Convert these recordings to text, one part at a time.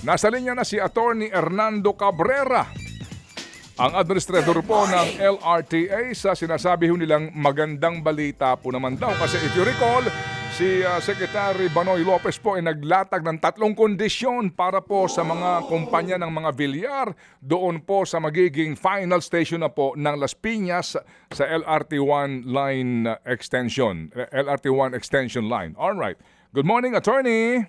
Nasa linya na si Attorney Hernando Cabrera, ang administrador po ng LRTA, sa sinasabi ho nilang magandang balita po naman daw. Kasi if you recall, si Secretary Banoy Lopez po ay naglatag ng 3 kondisyon para po sa mga kumpanya ng mga bilyar doon po sa magiging final station na po ng Las Piñas sa LRT1 line extension, LRT1 extension line. All right. Good morning, Attorney.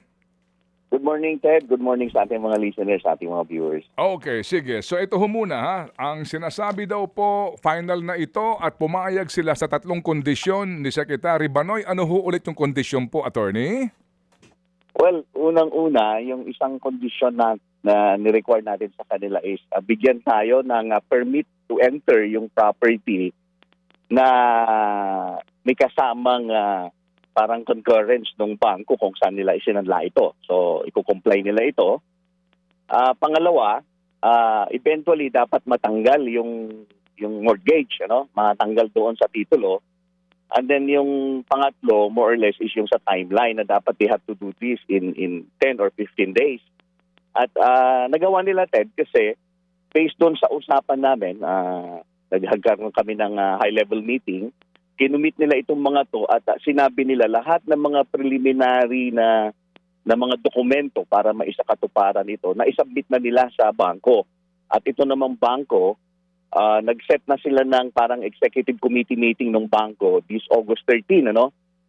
Good morning, Ted. Good morning sa ating mga listeners, sa ating mga viewers. Okay, sige. So ito ho muna ha. Ang sinasabi daw po, final na ito at pumayag sila sa 3 kondisyon ni Secretary Banoy. Ano ho ulit yung kondisyon po, Attorney? Well, unang-una, yung isang kondisyon na ni-require natin sa kanila is bigyan tayo ng permit to enter yung property na may kasamang parang concurrence ng bangko kung saan nila isinanla ito. So, i-comply nila ito. Pangalawa, eventually dapat matanggal yung mortgage, matanggal doon sa titulo. And then yung pangatlo, more or less, is yung sa timeline na dapat they have to do this in 10 or 15 days. At nagawa nila, Ted, kasi based doon sa usapan namin, naghagkaroon kami ng high-level meeting, kinumit nila itong mga to at sinabi nila lahat ng mga preliminary na mga dokumento para maisakatuparan ito na isubmit na nila sa bangko. At ito namang bangko, nag-set na sila ng parang executive committee meeting ng bangko this August 13,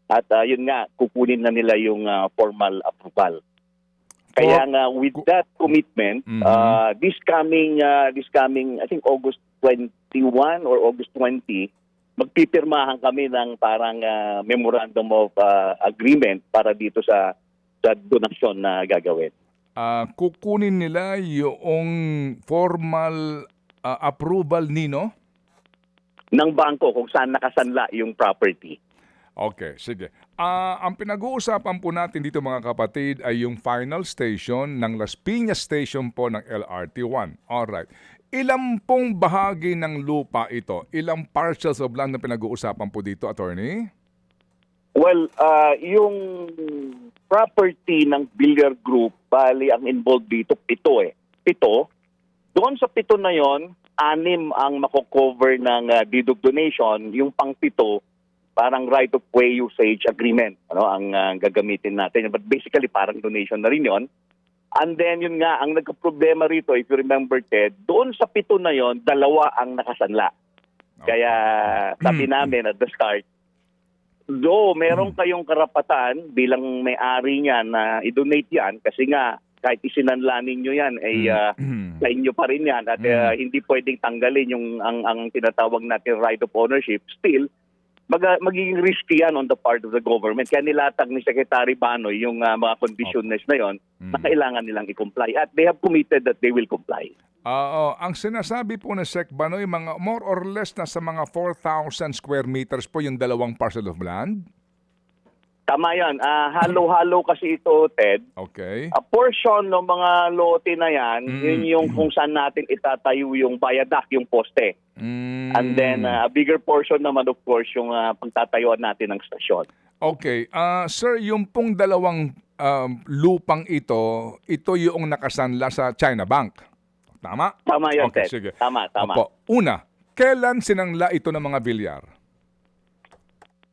At yun nga, kukunin na nila yung formal approval. Kaya nga with that commitment, this coming I think August 21 or August 20, magpipirmahan kami ng parang memorandum of agreement para dito sa donasyon na gagawin. Kukunin nila yung formal approval nino? Ng bangko kung saan nakasanla yung property. Okay, sige. Ang pinag-uusapan po natin dito mga kapatid ay yung final station ng Las Piñas Station po ng LRT1. Alright. Ilang pong bahagi ng lupa ito? Ilang parcels of land na pinag-uusapan po dito, Attorney? Well, yung property ng Billiard Group, bali ang involved dito, 7 eh. 7. Doon sa 7 na yon, 6 ang mako-cover ng deed of donation. Yung pang-7, parang right of way usage agreement, ang gagamitin natin. But basically, parang donation na rin yon. And then yun nga, ang nagka-problema rito, if you remember, Ted, doon sa 7 na yon, 2 ang nakasanla. Kaya sabi namin at the start, though meron kayong karapatan bilang may-ari niyan na i-donate yan, kasi nga kahit isinanla ninyo yan, ay sa inyo pa rin yan at hindi pwedeng tanggalin yung ang tinatawag natin right of ownership. Still, magiging risky yan on the part of the government. Kaya nilatag ni Secretary Banoy yung mga conditions na yon na kailangan nilang i-comply. At they have committed that they will comply. Ang sinasabi po ni Sec Banoy, mga more or less na sa mga 4,000 square meters po yung 2 parcel of land? Tama yan. Halo-halo kasi ito, Ted. Okay. A portion ng mga lote na yan, yun yung kung saan natin itatayo yung viaduct, yung poste. And then a bigger portion naman, of course, yung pagtatayuan natin ng stasyon. Okay. Sir, yung pong 2 lupang ito yung nakasanla sa China Bank. Tama? Tama yun, Okay, Ted. sige. Tama. Opo. Una, kailan sinangla ito ng mga bilyar?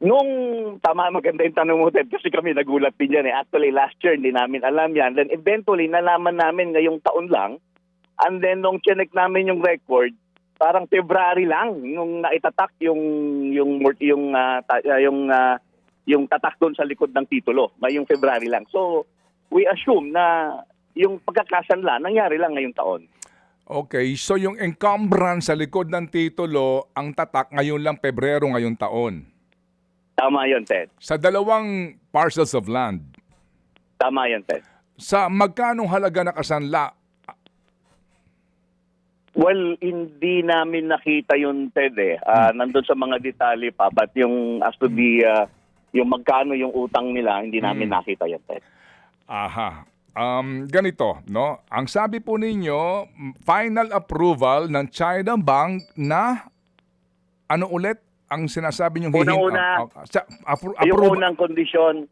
Maganda yung tanong mo, Ted, kasi kami nagulat din yan. Actually, last year, hindi namin alam yan. Then eventually, nalaman namin ngayong taon lang. And then, nung chinek namin yung record, parang February lang nung naitatak yung tatak doon sa likod ng titulo. Ngayong February lang. So, we assume na yung pagkakasanla, nangyari lang ngayong taon. Okay, so yung encumbrance sa likod ng titulo, ang tatak ngayon lang Pebrero ngayong taon. Tama yun, Ted. Sa 2 parcels of land. Tama yun, Ted. Sa magkanong halaga nakasanla? Well, hindi namin nakita yun, Ted. Nandun sa mga detalye pa. But yung as to the, yung magkano yung utang nila, hindi namin nakita yun, Ted. Aha. Ganito, no? Ang sabi po ninyo, final approval ng China Bank na ano ulit ang sinasabi niyo Unang-una, yung unang kondisyon,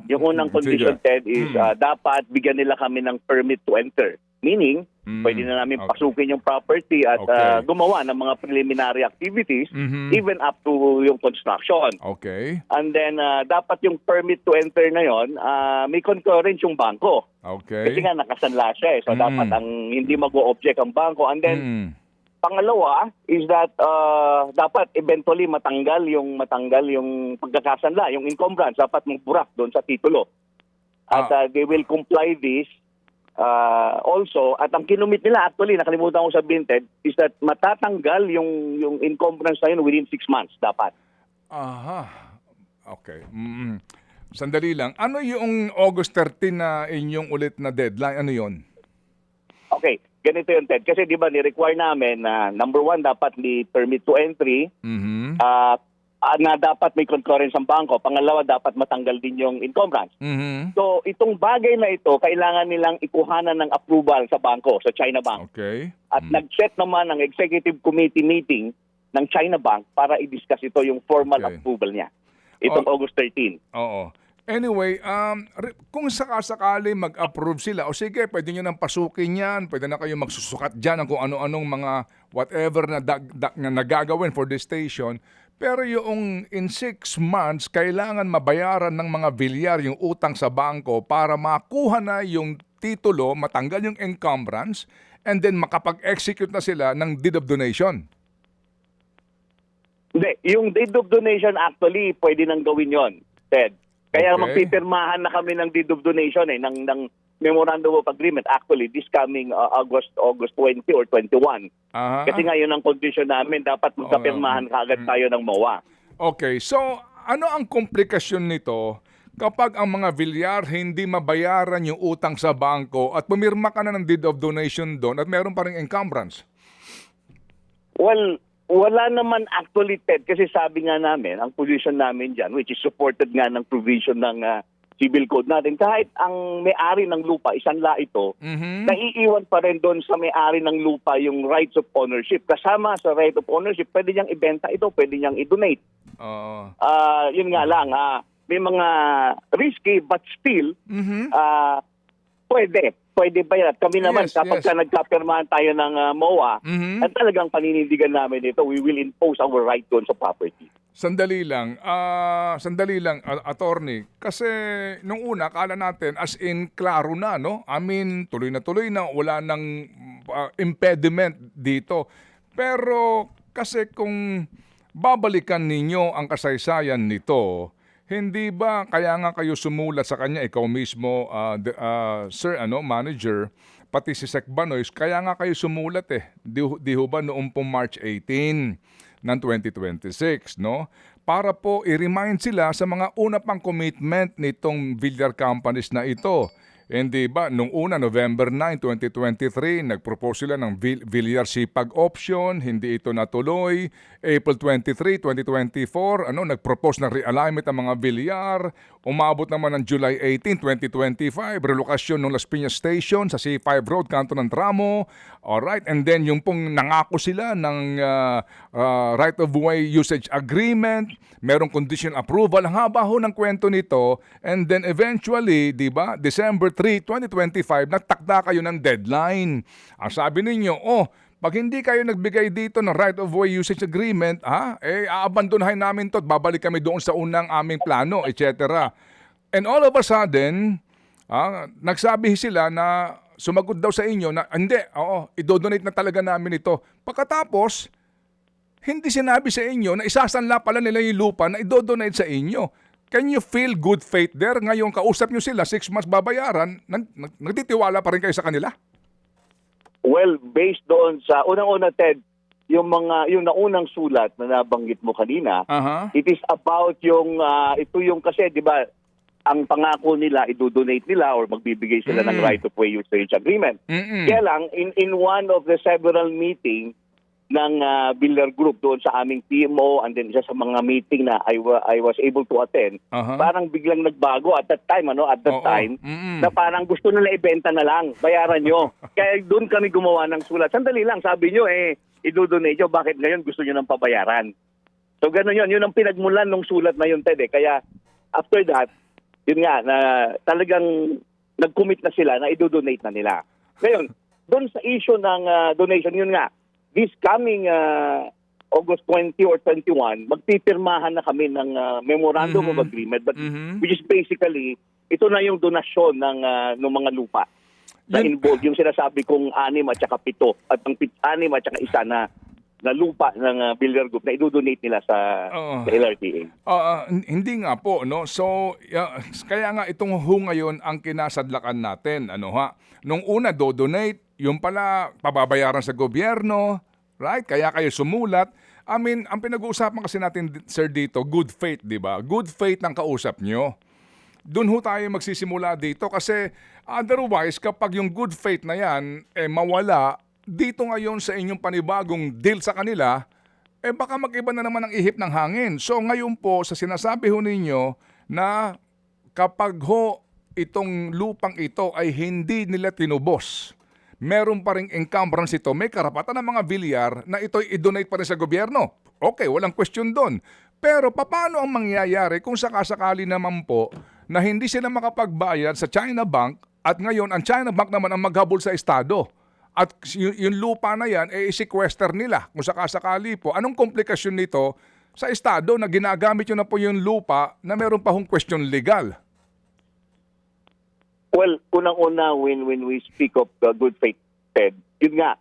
Yung unang condition, sige. Ted, is dapat bigyan nila kami ng permit to enter. Meaning, pwede na namin Okay. pasukin yung property at Okay. gumawa ng mga preliminary activities Mhm. even up to yung construction. Okay. And then, dapat yung permit to enter na yon, may concurrence yung bangko. Okay. Kasi nga nakasanla siya eh. So, dapat ang hindi mag-o-object ang bangko. And then, pangalawa is that dapat eventually matanggal yung pagkakasanla, yung encumbrance. Dapat magburak doon sa titulo. At they will comply this also. At ang kinumit nila, actually, nakalimutan ko sabihin, Ted, is that matatanggal yung encumbrance na yun within 6 months dapat. Aha. Okay. Sandali lang. Ano yung August 13 na inyong ulit na deadline? Ano yun? Okay, ganito yun, Ted. Kasi di ba, ni-require namin na number one, dapat may permit to entry, Mhm. na dapat may concurrence ang bangko. Pangalawa, dapat matanggal din yung encumbrance. Mhm. So, itong bagay na ito, kailangan nilang ikuhanan ng approval sa bangko, sa China Bank. Okay. At nag-set naman ng executive committee meeting ng China Bank para i-discuss ito, yung formal Okay. approval niya. Itong August 13. Oo. Anyway, kung sakasakali mag-approve sila, o sige, pwede nyo nang pasukin yan, pwede na kayo magsusukat dyan ng kung ano-anong mga whatever na nagagawin for the station. Pero yung in 6 months, kailangan mabayaran ng mga bilyar yung utang sa bangko para makuha na yung titulo, matanggal yung encumbrance, and then makapag-execute na sila ng deed of donation. Hindi, yung deed of donation actually, pwede nang gawin yon, Ted. Kaya Okay. magpipirmahan na kami ng deed of donation ng memorandum of agreement actually this coming August 20 or 21. Aha. Kasi nga yun ang condition namin, dapat magkapirmahan kaagad tayo ng MOA. Okay, so ano ang komplikasyon nito kapag ang mga bilyar hindi mabayaran yung utang sa bangko at pumirma ka na ng deed of donation doon at meron pa rin encumbrance? Well, wala naman actually, Ted, kasi sabi nga namin, ang position namin dyan, which is supported nga ng provision ng civil code natin, kahit ang may-ari ng lupa, isanla ito, naiiwan pa rin doon sa may-ari ng lupa yung rights of ownership. Kasama sa right of ownership, pwede niyang ibenta ito, pwede niyang i-donate. Oo. Yun nga lang, may mga risky but still, pwede ba yan? At kami naman, Yes, kapag yes. nagkapirmahan tayo ng MOA, Mhm. at talagang paninindigan namin ito, we will impose our right doon sa property. Sandali lang, attorney. Kasi nung una, kala natin as in klaro na, no? I mean, tuloy na, wala nang impediment dito. Pero kasi kung babalikan ninyo ang kasaysayan nito, hindi ba kaya nga kayo sumulat sa kanya, ikaw mismo, sir, manager, pati si Sec Banoy, kaya nga kayo sumulat di ho ba noong pong March 18 ng 2026, no? Para po i-remind sila sa mga una pang commitment nitong Villar companies na ito. Hindi ba, nung una, November 9, 2023, nag-propose sila ng Villar Sipag option, hindi ito natuloy. April 23, 2024, nag-propose ng realignment ang mga Villar. Umabot naman ng July 18, 2025, relokasyon ng Las Piñas Station sa C5 Road, kanto ng Tramo. Alright, and then yung pong nangako sila ng right of way usage agreement, merong condition approval, ang haba ho ng kwento nito, and then eventually, di ba, December 3, 2025, nagtakda kayo ng deadline. Ang sabi ninyo, pag hindi kayo nagbigay dito ng right of way usage agreement, aabandonahin namin to at babalik kami doon sa unang aming plano, etc. And all of a sudden, nagsabi sila na sumagot daw sa inyo na, hindi, idodonate na talaga namin ito. Pagkatapos, hindi sinabi sa inyo na isasanla pala nila yung lupa na idodonate sa inyo. Can you feel good faith there? Ngayon, kausap nyo sila, 6 months babayaran, nagtitiwala pa rin kayo sa kanila? Well, based doon sa unang-una, Ted, yung naunang sulat na nabanggit mo kanina, it is about ito yung kasi, di ba, ang pangako nila, idodonate nila or magbibigay sila ng right of way usage agreement. Kaya lang, in one of the several meetings ng Villar Group doon sa aming PMO and then isa sa mga meeting na I was able to attend, parang biglang nagbago at that time, na parang gusto nila ibenta na lang, bayaran nyo. Kaya doon kami gumawa ng sulat. Sandali lang, sabi nyo, idodonate nyo, bakit ngayon gusto nyo ng pabayaran? So gano'n yun ang pinagmulan ng sulat na yun, Ted. Kaya after that, yun nga, na talagang nag-commit na sila na i-donate na nila. Ngayon, doon sa issue ng donation, yun nga, this coming August 20 or 21, magpipirmahan na kami ng Memorandum of Agreement, but which is basically, ito na yung donasyon ng mga lupa na involved, yung sinasabi kong 6 at saka 7, at ang 6 at saka 1 na lupa ng Billiard Group na i-donate nila sa LRTA. Hindi nga po, no? So, kaya nga itong ngayon ang kinasadlakan natin, ano ha? Nung una, do-donate, yung pala, pababayaran sa gobyerno, right? Kaya kayo sumulat. I mean, ang pinag-uusapan kasi natin, sir, dito, good faith, di ba? Good faith ng kausap nyo. Doon ho tayo magsisimula dito kasi otherwise, kapag yung good faith na yan, mawala, dito ngayon sa inyong panibagong deal sa kanila, baka mag-iba na naman ang ihip ng hangin. So ngayon po, sa sinasabi ho ninyo na kapag ho itong lupang ito ay hindi nila tinubos, meron pa ring encumbrance ito, may karapatan ng mga bilyar na ito'y i-donate pa rin sa gobyerno. Okay, walang question doon. Pero paano ang mangyayari kung sakasakali naman po na hindi sila makapagbayad sa China Bank at ngayon ang China Bank naman ang maghabol sa Estado? At yung lupa na yan, i-sequester nila kung sakasakali po. Anong komplikasyon nito sa Estado na ginagamit nyo na po yung lupa na meron pa hong question legal? Well, unang-una, when we speak of good faith, Ted, yun nga,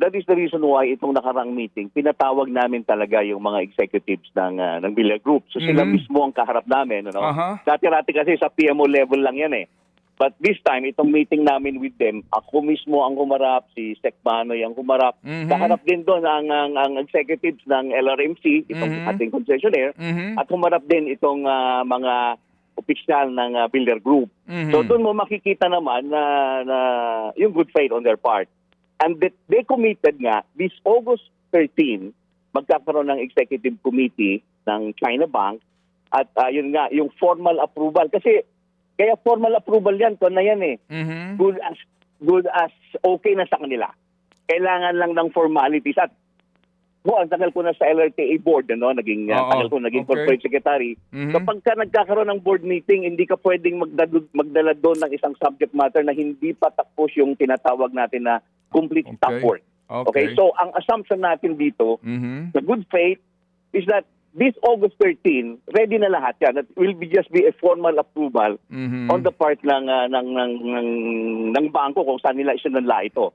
that is the reason why itong nakarang meeting, pinatawag namin talaga yung mga executives ng Billiard Group. So sila mismo ang kaharap namin. Ano? Dati-rati kasi sa PMO level lang yan eh. But this time, itong meeting namin with them, ako mismo ang humarap, si Sec Manoy ang humarap. Kaharap din doon ang executives ng LRMC, itong ating concessionaire, at humarap din itong mga opisyal ng Billiard Group. So doon mo makikita naman na yung good faith on their part. And they committed nga, this August 13, magkakaroon ng executive committee ng China Bank at yun nga, yung formal approval. Kasi kaya formal approval yan, na yan eh. Good as okay na sa kanila. Kailangan lang ng formalities. At ang tagal ko na sa LRTA board, ano? Tagal ko naging corporate secretary. Kapag ka nagkakaroon ng board meeting, hindi ka pwedeng magdala doon ng isang subject matter na hindi pa tapos yung tinatawag natin na complete staff work. Okay? So, ang assumption natin dito, the good faith, is that this August 13, ready na lahat yan. That will just be a formal approval on the part ng bangko kung saan nila isinunla ito.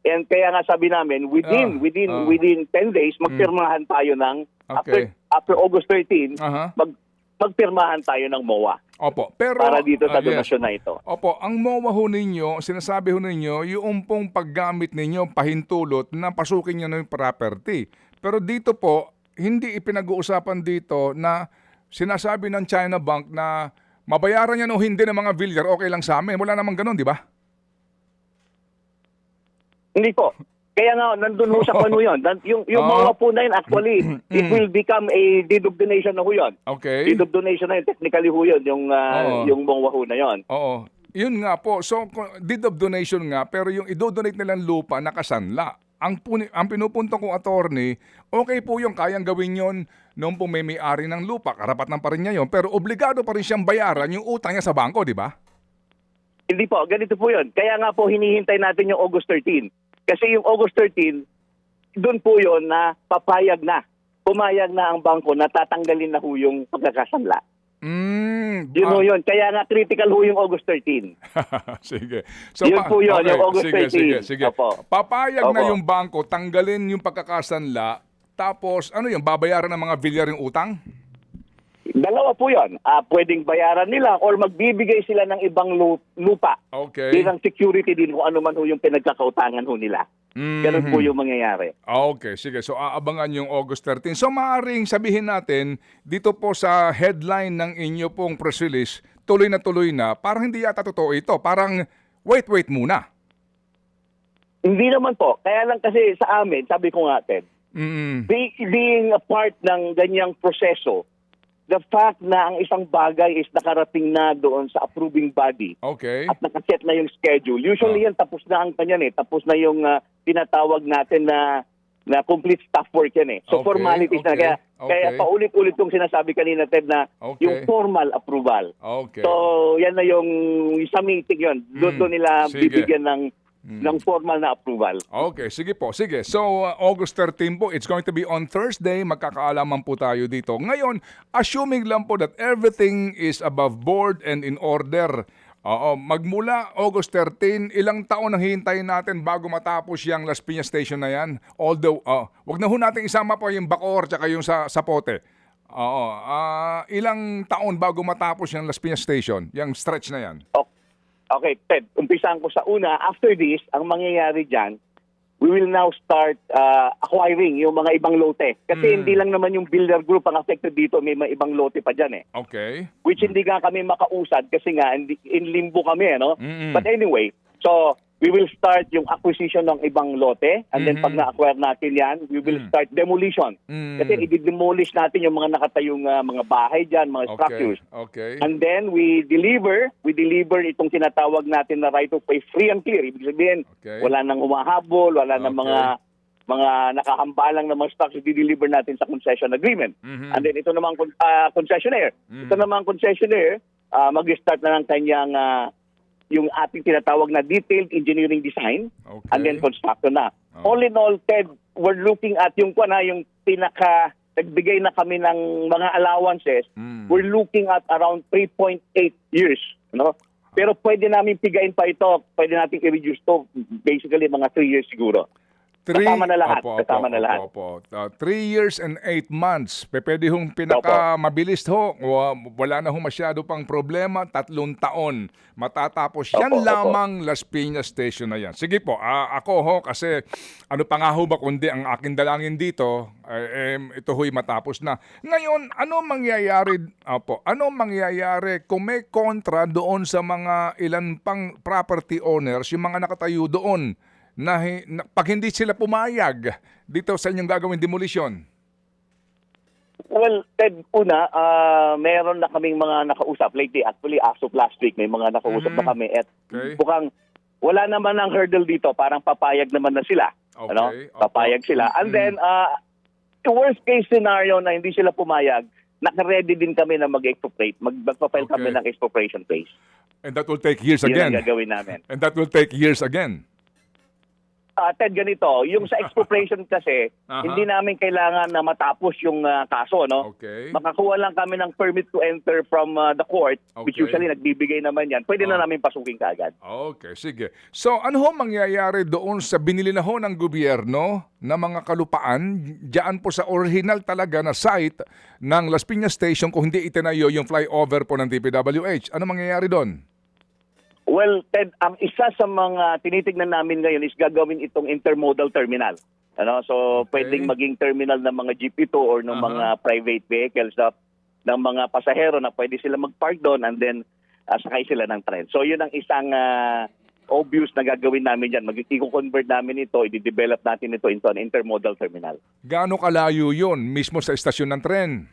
And kaya nga sabi namin, within 10 days, magpirmahan tayo ng, after August 13, magpirmahan tayo ng MOA. Opo, pero para dito sa donasyon na ito. Opo, ang MOA ho ninyo, sinasabi ho ninyo, yung pong paggamit ninyo, pahintulot na pasukin nyo na yung property. Pero dito po, hindi ipinag-uusapan dito na sinasabi ng China Bank na mabayaran yan o hindi ng mga bilyar, okay lang sa amin. Wala namang ganun, di ba? Hindi po. Kaya nga, nandun ho sa kano yun. Yung MOA po na yun, actually, it will become a deed of donation na ho yun. Okay. Deed of donation na yun. Technically ho yun, yung MOA ho na yun. Oo. Yun nga po. So, deed of donation nga, pero yung i-donate nilang lupa, nakasanla. Ang pinupunto kong attorney, okay po yung kayang gawin yon noong po may-ari ng lupa, karapatan pa rin niya yon, pero obligado pa rin siyang bayaran yung utang niya sa bangko, di ba? Hindi po, ganito po yun. Kaya nga po hinihintay natin yung August 13. Kasi yung August 13, doon po yun na papayag na. Pumayag na ang bangko na tatanggalin na ho yung pagkakasanla. Yun ho yun. Kaya nga critical ho yung August 13. Sige. So, yun po yun, yung August 13. Sige. Papayag na yung bangko, tanggalin yung pagkakasanla, tapos ano yung babayaran ng mga bilyar yung utang? Dalawa po yun. Pwedeng bayaran nila or magbibigay sila ng ibang lupa. Okay. Bilang security din kung ano man ho yung pinagkakautangan ho nila. Ganun po yung mangyayari. Okay, sige. So aabangan yung August 13. So maaaring sabihin natin, dito po sa headline ng inyo pong press release, tuloy na, parang hindi yata totoo ito. Parang wait muna. Hindi naman po. Kaya lang kasi sa amin, sabi ko nga, Ted, being a part ng ganyang proseso, the fact na ang isang bagay is nakarating na doon sa approving body at nakaset na yung schedule. Usually yan tapos na ang kanyan eh. Tapos na yung tinatawag natin na complete staff work yan eh. So formalities na. Kaya Kaya Okay. paulit-ulit kong sinasabi kanina, Ted, na Okay. yung formal approval. Okay. So, yan na yung sa meeting yun. Doon nila Sige. bibigyan ng formal na approval. Okay, sige po. Sige. So, August 13 po, it's going to be on Thursday. Magkakaalaman po tayo dito. Ngayon, assuming lang po that everything is above board and in order, magmula August 13, ilang taon ang hihintayin natin bago matapos yung Las Piñas Station na yan? Although, wag na ho natin isama po yung Bacoor tsaka yung sa Sapote. Ilang taon bago matapos yung Las Piñas Station, yung stretch na yan? Okay, Ted, umpisahan ko sa una. After this, ang mangyayari dyan, we will now start acquiring yung mga ibang lote. Kasi hindi lang naman yung builder group ang affected dito, may mga ibang lote pa dyan eh. Okay. Which hindi nga kami makausad kasi nga in limbo kami, ano? Mm-mm. But anyway, so we will start yung acquisition ng ibang lote and then pag na-acquire natin yan, we will start demolition. Kasi i-demolish natin yung mga nakatayong mga bahay dyan, mga structures. Okay. And then we deliver itong tinatawag natin na right of way free and clear. Ibig sabihin, Okay. wala nang humahabol, wala nang Okay. mga nakahambalang na mga structures, di-deliver natin sa concession agreement. And then ito namang concessionaire. Ito namang concessionaire, mag-start na ng kanyang yung ating tinatawag na detailed engineering design Okay. and then construction na. All in all, Ted, we're looking at yung nagbigay na kami ng mga allowances. We're looking at around 3.8 years. No? Pero pwede namin pigain pa ito. Pwede natin i-reduce to basically mga 3 years siguro. Kasama na lahat. Kasama na lahat. 3 years and 8 months. Pwede hong pinakamabilis ho. Wala na hong masyado pang problema. 3 taon. Matatapos yan lamang Las Piñas Station na yan. Sige po, ako ho, kasi ano pa nga ho ba kundi ang aking dalangin dito, ito ho'y matapos na. Ngayon, ano mangyayari kung may kontra doon sa mga ilan pang property owners, yung mga nakatayo doon, na pag hindi sila pumayag dito sa inyong gagawin demolition? Well, Ted, una, meron na kaming mga nakausap lately. Actually, as of last week, may mga nakausap na kami. At mukhang wala naman ang hurdle dito. Parang papayag naman na sila. Okay. Ano? Papayag sila. And then, the worst case scenario na hindi sila pumayag, naka-ready din kami na mag-expropriate. Magpa-file kami ng expropriation case. And that will take years Yun again. ang gagawin namin. And that will take years again. Ted, ganito, yung sa expropriation kasi, hindi namin kailangan na matapos yung kaso, no? Okay. Makakuha lang kami ng permit to enter from the court, which Okay. usually nagbibigay naman yan. Pwede na namin pasukin kaagad. Okay, sige. So, ano ho mangyayari doon sa binili na ho ng gobyerno na mga kalupaan diyan po sa original talaga na site ng Las Piñas Station kung hindi itinayo yung flyover po ng DPWH? Ano mangyayari doon? Well, Ted, ang isa sa mga tinitignan namin ngayon is gagawin itong intermodal terminal. Ano? So, pwedeng maging terminal ng mga GP2 or ng mga private vehicles ng mga pasahero na pwede sila mag-park doon and then sakay sila ng tren. So, yun ang isang obvious na gagawin namin dyan. I-convert namin ito, i-develop natin ito into an intermodal terminal. Gaano kalayo yun mismo sa istasyon ng tren?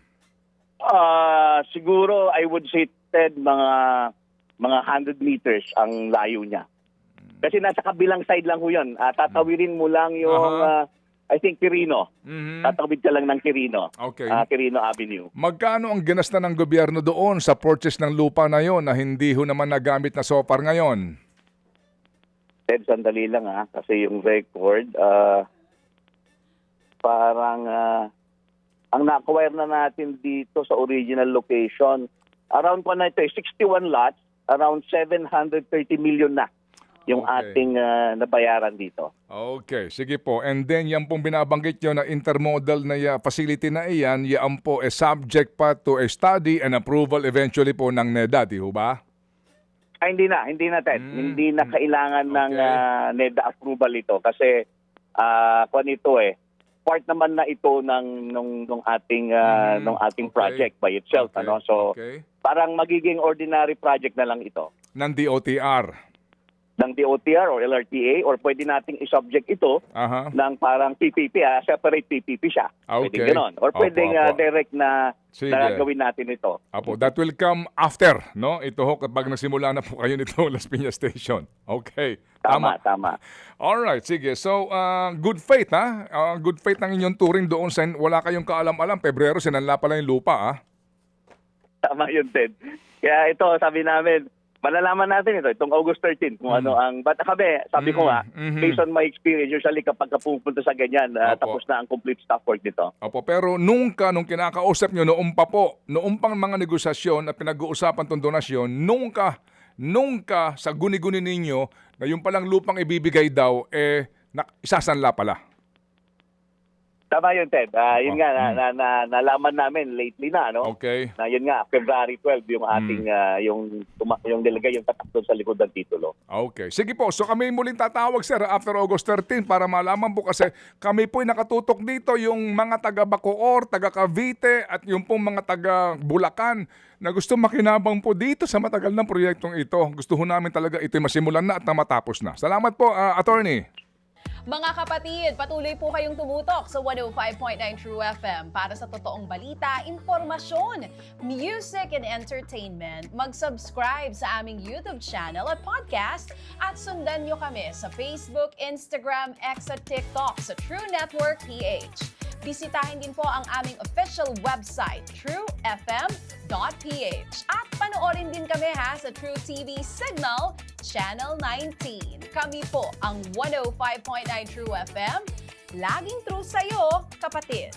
Siguro, I would say, Ted, mga 100 meters ang layo niya. Kasi nasa kabilang side lang ho yun. Tatawirin mo lang yung, I think, Quirino. Tatawid ka lang ng Quirino. Okay. Quirino Avenue. Magkano ang ginasta ng gobyerno doon sa purchase ng lupa na yon na hindi ho naman nagamit na so far ngayon? Ted, sandali lang kasi yung record, parang ang na-acquire na natin dito sa original location, around 61 lots, around 730 million na yung ating nabayaran dito. Okay, sige po. And then yan pong binabanggit nyo na intermodal na facility na iyan, yan po subject pa to a study and approval eventually po ng NEDA, di ho ba? Hindi na, Ted. Hindi na kailangan ng NEDA approval ito kasi part naman na ito ng ating project by itself. So parang magiging ordinary project na lang ito. Ng DOTR. ng DOTR or LRTA, or pwede nating i-subject ito Aha. ng parang PPP, separate PPP siya. Okay. Pwedeng ganon. Or Opo, pwedeng opo. direct na Sige. gawin natin ito. Apo, that will come after, no? Ito ho, kapag nagsimula na po kayo nito, Las Piñas Station. Okay. Tama. Alright, sige. So, good faith, ha? Good faith ng inyong touring doon sa wala kayong kaalam-alam. Pebrero, sinanla pala yung lupa, ha? Tama yun, Ted. Kaya ito, sabi namin, malalaman natin ito, itong August 13, kung ano ang... But kami, sabi ko nga, based on my experience, usually kapag pupunta sa ganyan, Opo. tapos na ang complete staff work nito. Opo, pero nung kinakausap nyo, noong pang mga negosasyon na pinag-uusapan tong donasyon, nung ka sa guni-guni ninyo na yung palang lupang ibibigay daw, isasanla pala. Tama yun, Ted. Yun nga, nalaman namin lately na, no? Okay. Na yun nga, February 12, yung ating, yung nilagay yung tatak doon sa likod ng titulo. Okay. Sige po. So kami muling tatawag, sir, after August 13 para malaman po kasi kami po'y nakatutok dito yung mga taga Bacoor, taga Cavite at yung pong mga taga Bulacan na gusto makinabang po dito sa matagal ng proyektong ito. Gusto ho namin talaga ito'y masimulan na at matapos na. Salamat po, attorney. Mga kapatid, patuloy po kayong tumutok sa 105.9 True FM para sa totoong balita, impormasyon, music and entertainment. Mag-subscribe sa aming YouTube channel at podcast at sundan nyo kami sa Facebook, Instagram, X at TikTok sa True Network PH. Bisitahin din po ang aming official website, truefm.ph. At panoorin din kami sa True TV Signal, Channel 19. Kami po ang 105.9 True FM. Laging true sa'yo, kapatid.